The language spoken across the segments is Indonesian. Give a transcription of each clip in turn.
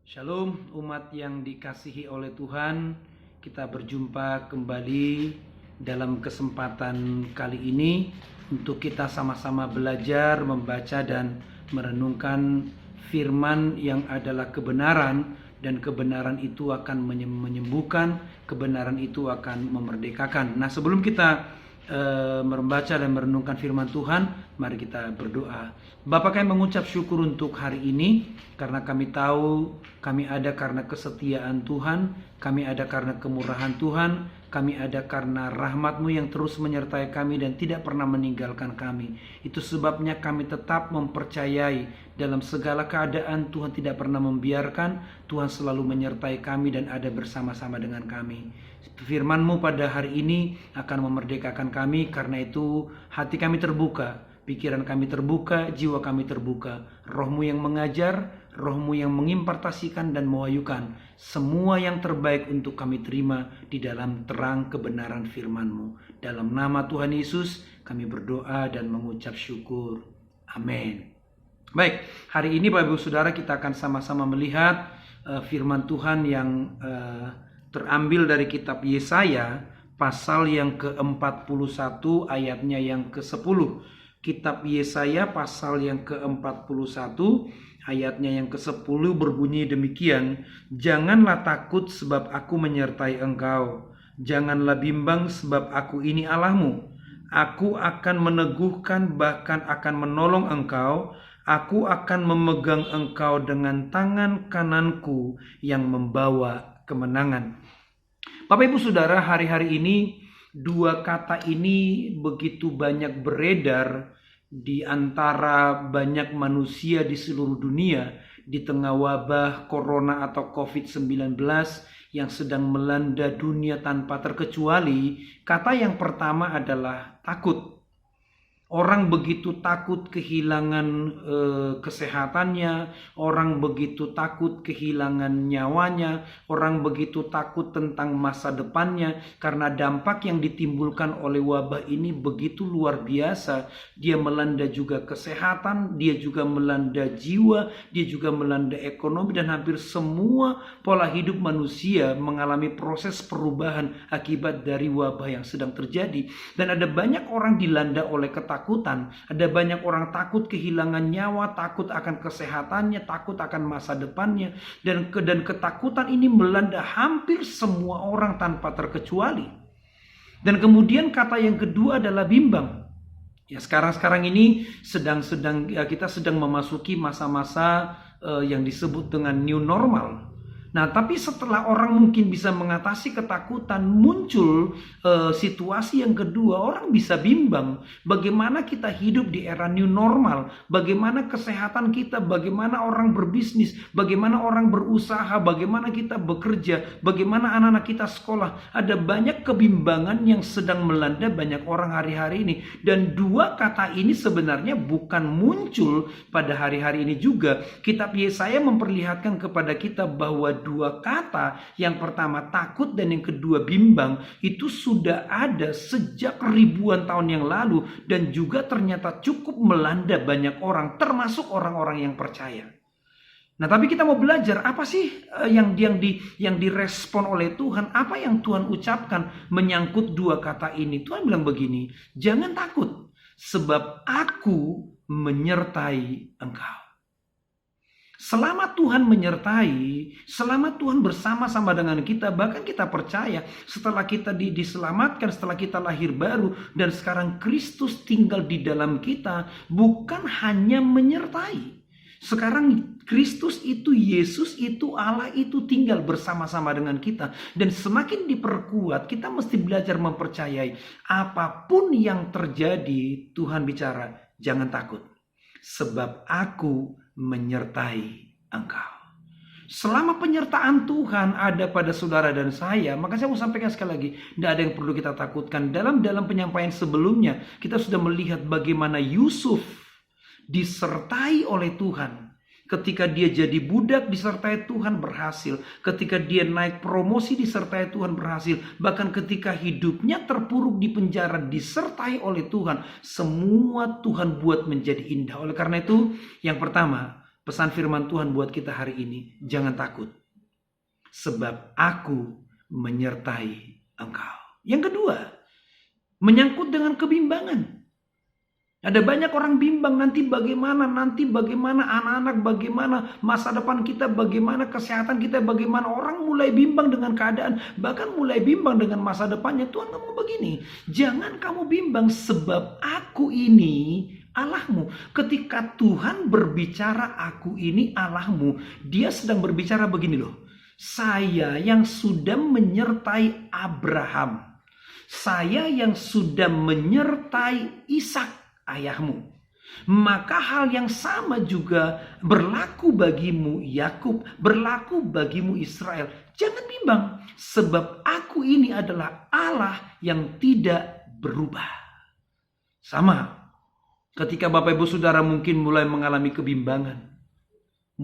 Shalom umat yang dikasihi oleh Tuhan. Kita berjumpa kembali dalam kesempatan kali ini untuk kita sama-sama belajar, membaca dan merenungkan firman yang adalah kebenaran, dan kebenaran itu akan menyembuhkan, kebenaran itu akan memerdekakan. Nah, sebelum kita membaca dan merenungkan firman Tuhan, mari kita berdoa. Bapa, kami mengucap syukur untuk hari ini, karena kami tahu kami ada karena kesetiaan Tuhan, kami ada karena kemurahan Tuhan, kami ada karena rahmat-Mu yang terus menyertai kami dan tidak pernah meninggalkan kami. Itu sebabnya kami tetap mempercayai dalam segala keadaan Tuhan tidak pernah membiarkan, Tuhan selalu menyertai kami dan ada bersama-sama dengan kami. Firman-Mu pada hari ini akan memerdekakan kami, karena itu hati kami terbuka, pikiran kami terbuka, jiwa kami terbuka. Roh-Mu yang mengajar, Roh-Mu yang mengimpartasikan dan mewahyukan semua yang terbaik untuk kami terima di dalam terang kebenaran firman-Mu. Dalam nama Tuhan Yesus kami berdoa dan mengucap syukur. Amin. Baik, hari ini Bapak Ibu Saudara kita akan sama-sama melihat firman Tuhan yang terambil dari kitab Yesaya pasal yang ke-41 ayatnya yang ke-10. Kitab Yesaya pasal yang ke-41 ayatnya yang ke-10 berbunyi demikian. Janganlah takut sebab aku menyertai engkau. Janganlah bimbang sebab aku ini Allahmu. Aku akan meneguhkan, bahkan akan menolong engkau. Aku akan memegang engkau dengan tangan kananku yang membawa kemenangan. Bapak Ibu Saudara, hari-hari ini dua kata ini begitu banyak beredar di antara banyak manusia di seluruh dunia di tengah wabah corona atau COVID-19 yang sedang melanda dunia tanpa terkecuali. Kata yang pertama adalah takut. Orang begitu takut kehilangan kesehatannya, orang begitu takut kehilangan nyawanya, orang begitu takut tentang masa depannya, karena dampak yang ditimbulkan oleh wabah ini begitu luar biasa. Dia melanda juga kesehatan, dia juga melanda jiwa, dia juga melanda ekonomi, dan hampir semua pola hidup manusia mengalami proses perubahan akibat dari wabah yang sedang terjadi. Dan ada banyak orang dilanda oleh ketakutan. Ada banyak orang takut kehilangan nyawa, takut akan kesehatannya, takut akan masa depannya, dan ketakutan ini melanda hampir semua orang tanpa terkecuali. Dan kemudian kata yang kedua adalah bimbang. Ya, sekarang ini kita sedang memasuki masa-masa yang disebut dengan new normal. Nah, tapi setelah orang mungkin bisa mengatasi ketakutan, muncul situasi yang kedua, orang bisa bimbang. Bagaimana kita hidup di era new normal? Bagaimana kesehatan kita? Bagaimana orang berbisnis? Bagaimana orang berusaha? Bagaimana kita bekerja? Bagaimana anak-anak kita sekolah? Ada banyak kebimbangan yang sedang melanda banyak orang hari-hari ini. Dan dua kata ini sebenarnya bukan muncul pada hari-hari ini juga. Kitab Yesaya memperlihatkan kepada kita bahwa dua kata, yang pertama takut dan yang kedua bimbang, itu sudah ada sejak ribuan tahun yang lalu dan juga ternyata cukup melanda banyak orang, termasuk orang-orang yang percaya. Nah, tapi kita mau belajar apa sih yang direspon oleh Tuhan, apa yang Tuhan ucapkan menyangkut dua kata ini. Tuhan bilang begini, jangan takut sebab aku menyertai engkau. Selama Tuhan menyertai, selama Tuhan bersama-sama dengan kita, bahkan kita percaya setelah kita diselamatkan, setelah kita lahir baru, dan sekarang Kristus tinggal di dalam kita, bukan hanya menyertai. Sekarang Kristus itu, Yesus itu, Allah itu tinggal bersama-sama dengan kita. Dan semakin diperkuat, kita mesti belajar mempercayai apapun yang terjadi, Tuhan bicara, jangan takut. Sebab aku menyertai engkau. Selama penyertaan Tuhan ada pada saudara dan saya, maka saya mau sampaikan sekali lagi, tidak ada yang perlu kita takutkan. Dalam penyampaian sebelumnya, kita sudah melihat bagaimana Yusuf disertai oleh Tuhan. Ketika dia jadi budak disertai Tuhan berhasil. Ketika dia naik promosi disertai Tuhan berhasil. Bahkan ketika hidupnya terpuruk di penjara disertai oleh Tuhan. Semua Tuhan buat menjadi indah. Oleh karena itu yang pertama, Pesan firman Tuhan buat kita hari ini, jangan takut. Sebab aku menyertai engkau. Yang kedua, menyangkut dengan kebimbangan. Ada banyak orang bimbang nanti bagaimana anak-anak, bagaimana masa depan kita, bagaimana kesehatan kita, bagaimana orang mulai bimbang dengan keadaan, bahkan mulai bimbang dengan masa depannya. Tuhan ngomong begini, jangan kamu bimbang sebab aku ini Allahmu. Ketika Tuhan berbicara aku ini Allahmu, dia sedang berbicara begini loh. Saya yang sudah menyertai Abraham, saya yang sudah menyertai Ishak ayahmu, maka hal yang sama juga berlaku bagimu Yakub, berlaku bagimu Israel. Jangan bimbang, sebab aku ini adalah Allah yang tidak berubah. Sama ketika Bapak Ibu Saudara mungkin mulai mengalami kebimbangan,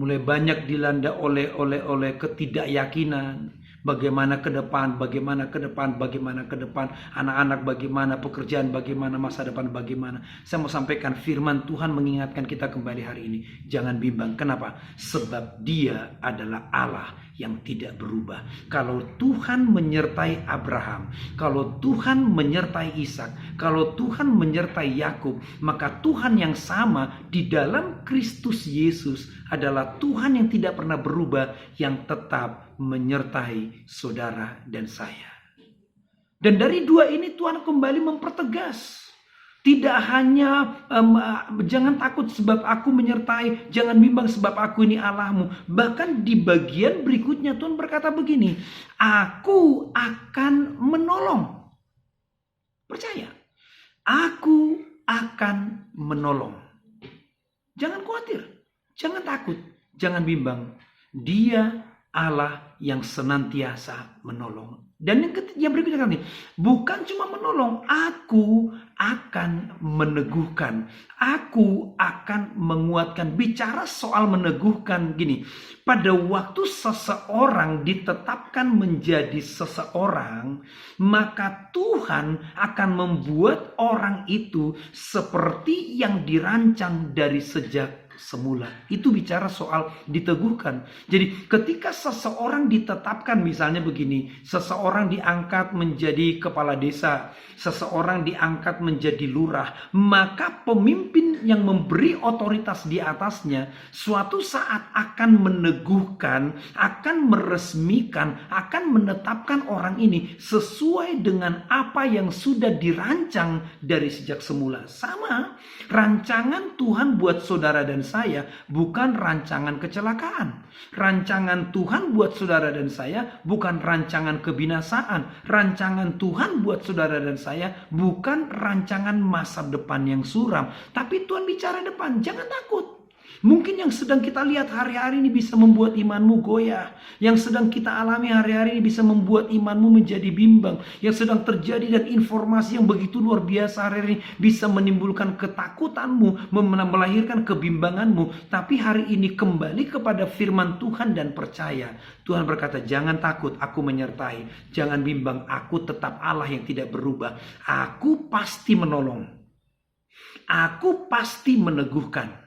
mulai banyak dilanda oleh ketidakyakinan. Bagaimana ke depan, anak-anak bagaimana, pekerjaan bagaimana, masa depan bagaimana. Saya mau sampaikan firman Tuhan mengingatkan kita kembali hari ini. Jangan bimbang. Kenapa? Sebab dia adalah Allah yang tidak berubah. Kalau Tuhan menyertai Abraham, kalau Tuhan menyertai Ishak, kalau Tuhan menyertai Yakub, maka Tuhan yang sama di dalam Kristus Yesus adalah Tuhan yang tidak pernah berubah, yang tetap menyertai saudara dan saya. Dan dari dua ini Tuhan kembali mempertegas. Tidak hanya jangan takut sebab aku menyertai, jangan bimbang sebab aku ini Allahmu. Bahkan di bagian berikutnya Tuhan berkata begini, aku akan menolong. Percaya, aku akan menolong. Jangan khawatir, jangan takut, jangan bimbang. Dia Allah yang senantiasa menolong. Dan yang berikutnya kali, bukan cuma menolong, aku akan meneguhkan, aku akan menguatkan. Bicara soal meneguhkan gini, pada waktu seseorang ditetapkan menjadi seseorang, maka Tuhan akan membuat orang itu seperti yang dirancang dari sejak semula. Itu bicara soal diteguhkan. Jadi ketika seseorang ditetapkan, misalnya begini, seseorang diangkat menjadi kepala desa, seseorang diangkat menjadi lurah, maka pemimpin yang memberi otoritas di atasnya suatu saat akan meneguhkan, akan meresmikan, akan menetapkan orang ini sesuai dengan apa yang sudah dirancang dari sejak semula. Sama, rancangan Tuhan buat saudara dan saya bukan rancangan kecelakaan. Rancangan Tuhan buat saudara dan saya bukan rancangan kebinasaan. Rancangan Tuhan buat saudara dan saya bukan rancangan masa depan yang suram. Tapi Tuhan bicara depan, jangan takut. Mungkin yang sedang kita lihat hari-hari ini bisa membuat imanmu goyah. Yang sedang kita alami hari-hari ini bisa membuat imanmu menjadi bimbang. Yang sedang terjadi dan informasi yang begitu luar biasa hari ini bisa menimbulkan ketakutanmu, melahirkan kebimbanganmu. Tapi hari ini kembali kepada firman Tuhan dan percaya. Tuhan berkata, jangan takut, aku menyertai. Jangan bimbang, aku tetap Allah yang tidak berubah. Aku pasti menolong. Aku pasti meneguhkan.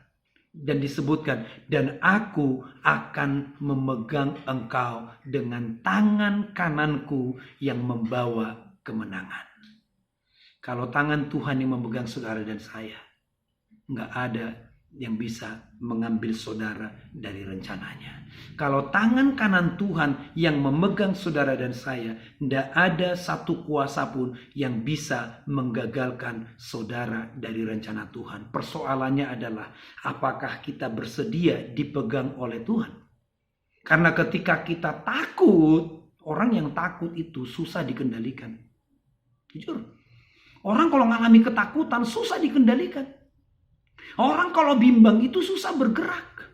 Dan disebutkan, dan aku akan memegang engkau dengan tangan kananku yang membawa kemenangan. Kalau tangan Tuhan yang memegang saudara dan saya, nggak ada yang bisa mengambil saudara dari rencananya. Kalau tangan kanan Tuhan yang memegang saudara dan saya, tidak ada satu kuasa pun yang bisa menggagalkan saudara dari rencana Tuhan. Persoalannya adalah, apakah kita bersedia dipegang oleh Tuhan? Karena ketika kita takut, orang yang takut itu susah dikendalikan. Jujur, orang kalau mengalami ketakutan susah dikendalikan. Orang kalau bimbang itu susah bergerak.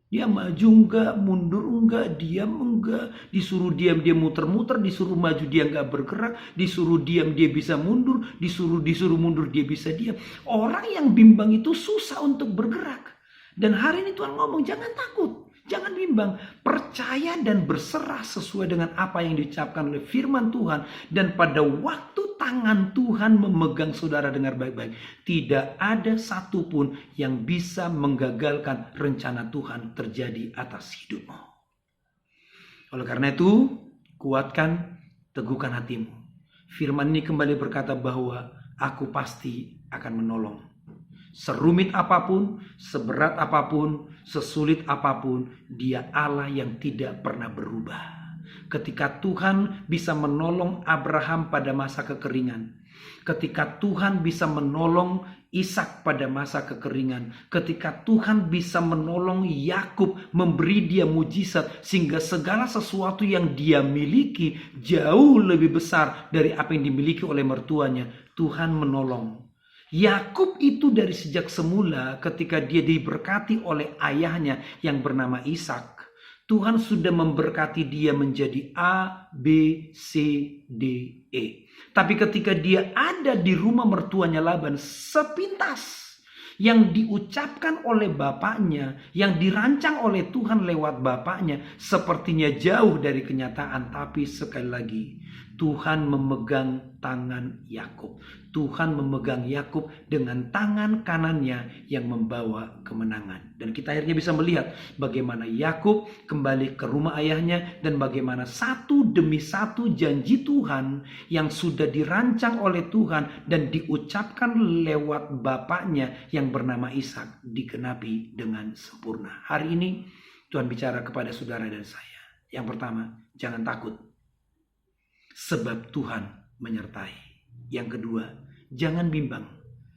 Dia maju enggak, mundur enggak, diam enggak. Disuruh diam dia muter-muter, disuruh maju dia enggak bergerak, disuruh diam dia bisa mundur, disuruh mundur dia bisa diam. Orang yang bimbang itu susah untuk bergerak. Dan hari ini Tuhan ngomong, jangan takut. Jangan bimbang, percaya dan berserah sesuai dengan apa yang diucapkan oleh firman Tuhan. Dan pada waktu tangan Tuhan memegang saudara, dengar baik-baik, tidak ada satupun yang bisa menggagalkan rencana Tuhan terjadi atas hidupmu. Oleh karena itu, kuatkan, teguhkan hatimu. Firman ini kembali berkata bahwa aku pasti akan menolong. Serumit apapun, seberat apapun, sesulit apapun, Dia Allah yang tidak pernah berubah. Ketika Tuhan bisa menolong Abraham pada masa kekeringan, ketika Tuhan bisa menolong Ishak pada masa kekeringan, ketika Tuhan bisa menolong Yakub, memberi dia mujizat sehingga segala sesuatu yang dia miliki jauh lebih besar dari apa yang dimiliki oleh mertuanya, Tuhan menolong. Yakub itu dari sejak semula ketika dia diberkati oleh ayahnya yang bernama Ishak, Tuhan sudah memberkati dia menjadi A, B, C, D, E. Tapi ketika dia ada di rumah mertuanya Laban, sepintas yang diucapkan oleh bapaknya, yang dirancang oleh Tuhan lewat bapaknya, sepertinya jauh dari kenyataan. Tapi sekali lagi, Tuhan memegang tangan Yakub. Tuhan memegang Yakub dengan tangan kanannya yang membawa kemenangan. Dan kita akhirnya bisa melihat bagaimana Yakub kembali ke rumah ayahnya dan bagaimana satu demi satu janji Tuhan yang sudah dirancang oleh Tuhan dan diucapkan lewat bapaknya yang bernama Ishak digenapi dengan sempurna. Hari ini Tuhan bicara kepada saudara dan saya. Yang pertama, jangan takut, sebab Tuhan menyertai. Yang kedua, jangan bimbang,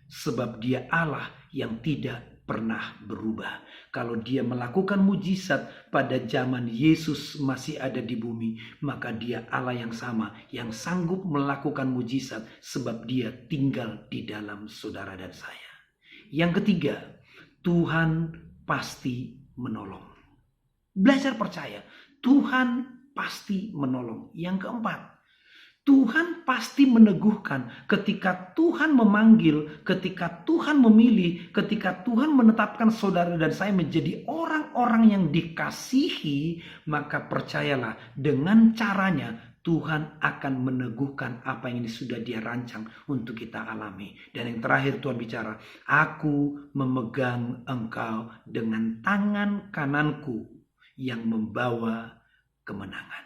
sebab Dia Allah yang tidak pernah berubah. Kalau Dia melakukan mujizat pada zaman Yesus masih ada di bumi, maka Dia Allah yang sama, yang sanggup melakukan mujizat, sebab Dia tinggal di dalam saudara dan saya. Yang ketiga, Tuhan pasti menolong. Belajar percaya, Tuhan pasti menolong. Yang keempat, Tuhan pasti meneguhkan. Ketika Tuhan memanggil, ketika Tuhan memilih, ketika Tuhan menetapkan saudara dan saya menjadi orang-orang yang dikasihi, maka percayalah, dengan caranya Tuhan akan meneguhkan apa yang sudah Dia rancang untuk kita alami. Dan yang terakhir Tuhan bicara, aku memegang engkau dengan tangan kananku yang membawa kemenangan.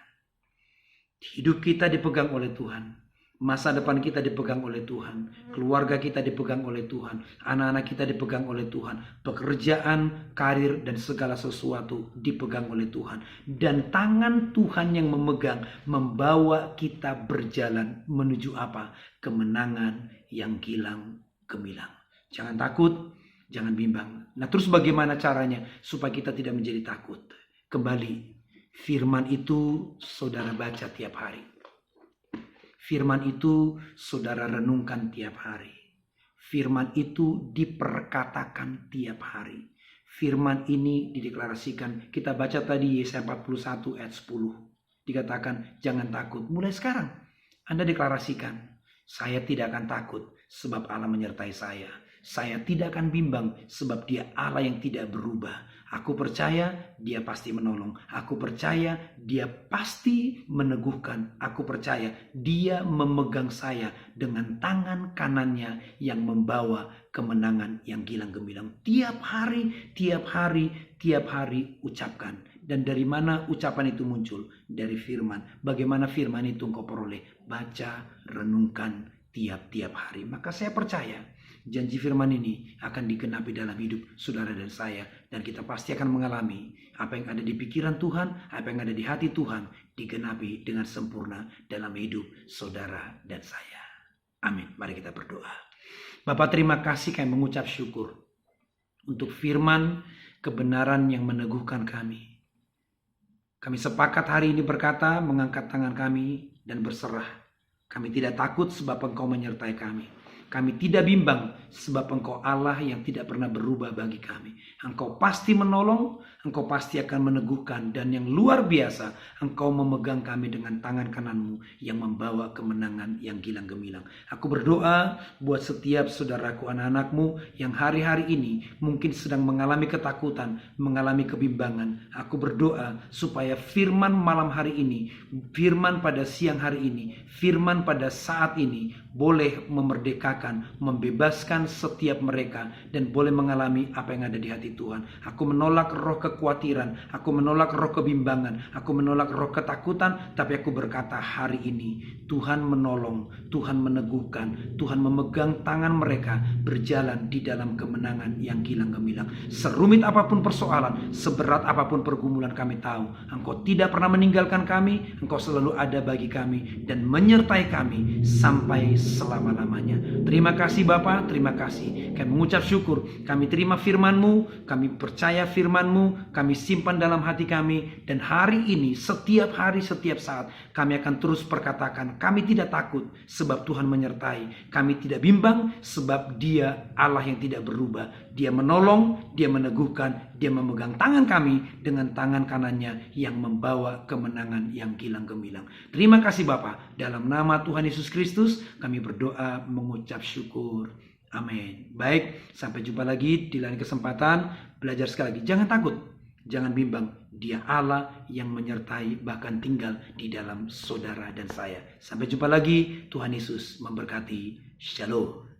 Hidup kita dipegang oleh Tuhan. Masa depan kita dipegang oleh Tuhan. Keluarga kita dipegang oleh Tuhan. Anak-anak kita dipegang oleh Tuhan. Pekerjaan, karir, dan segala sesuatu dipegang oleh Tuhan. Dan tangan Tuhan yang memegang membawa kita berjalan menuju apa? Kemenangan yang gilang gemilang. Jangan takut, jangan bimbang. Nah, terus bagaimana caranya supaya kita tidak menjadi takut? Kembali, firman itu saudara baca tiap hari. Firman itu saudara renungkan tiap hari. Firman itu diperkatakan tiap hari. Firman ini dideklarasikan. Kita baca tadi Yesaya 41 ayat 10. Dikatakan jangan takut. Mulai sekarang Anda deklarasikan. Saya tidak akan takut sebab Allah menyertai saya. Saya tidak akan bimbang sebab Dia Allah yang tidak berubah. Aku percaya Dia pasti menolong. Aku percaya Dia pasti meneguhkan. Aku percaya Dia memegang saya dengan tangan kanannya yang membawa kemenangan yang gilang gemilang. Tiap hari, tiap hari, tiap hari ucapkan. Dan dari mana ucapan itu muncul? Dari firman. Bagaimana firman itu engkau peroleh? Baca, renungkan tiap-tiap hari. Maka saya percaya janji firman ini akan digenapi dalam hidup saudara dan saya. Dan kita pasti akan mengalami apa yang ada di pikiran Tuhan, apa yang ada di hati Tuhan, digenapi dengan sempurna dalam hidup saudara dan saya. Amin. Mari kita berdoa. Bapa, terima kasih kami mengucap syukur untuk firman kebenaran yang meneguhkan kami. Kami sepakat hari ini berkata, mengangkat tangan kami dan berserah. Kami tidak takut sebab Engkau menyertai kami. Kami tidak bimbang sebab Engkau Allah yang tidak pernah berubah bagi kami. Engkau pasti menolong, Engkau pasti akan meneguhkan, dan yang luar biasa, Engkau memegang kami dengan tangan kananmu yang membawa kemenangan yang gilang gemilang. Aku berdoa buat setiap saudaraku, anak-anakmu yang hari-hari ini mungkin sedang mengalami ketakutan, mengalami kebimbangan. Aku berdoa supaya firman malam hari ini, firman pada siang hari ini, firman pada saat ini boleh memerdekakan, membebaskan setiap mereka, dan boleh mengalami apa yang ada di hati Tuhan. Aku menolak roh kekhawatiran, aku menolak roh kebimbangan, aku menolak roh ketakutan, tapi aku berkata hari ini Tuhan menolong, Tuhan meneguhkan, Tuhan memegang tangan mereka berjalan di dalam kemenangan yang gilang gemilang. Serumit apapun persoalan, seberat apapun pergumulan, kami tahu Engkau tidak pernah meninggalkan kami, Engkau selalu ada bagi kami dan menyertai kami sampai selama-lamanya. Terima kasih Bapa, terima kasih. Kami mengucap syukur, kami terima firman-Mu, kami percaya firman-Mu, kami simpan dalam hati kami, dan hari ini, setiap hari, setiap saat, kami akan terus perkatakan, kami tidak takut sebab Tuhan menyertai. Kami tidak bimbang sebab Dia Allah yang tidak berubah. Dia menolong, Dia meneguhkan, Dia memegang tangan kami dengan tangan kanannya yang membawa kemenangan yang gilang gemilang. Terima kasih Bapa. Dalam nama Tuhan Yesus Kristus kami berdoa mengucap syukur. Amin. Baik, sampai jumpa lagi di lain kesempatan. Belajar sekali lagi. Jangan takut, jangan bimbang. Dia Allah yang menyertai, bahkan tinggal di dalam saudara dan saya. Sampai jumpa lagi. Tuhan Yesus memberkati. Shalom.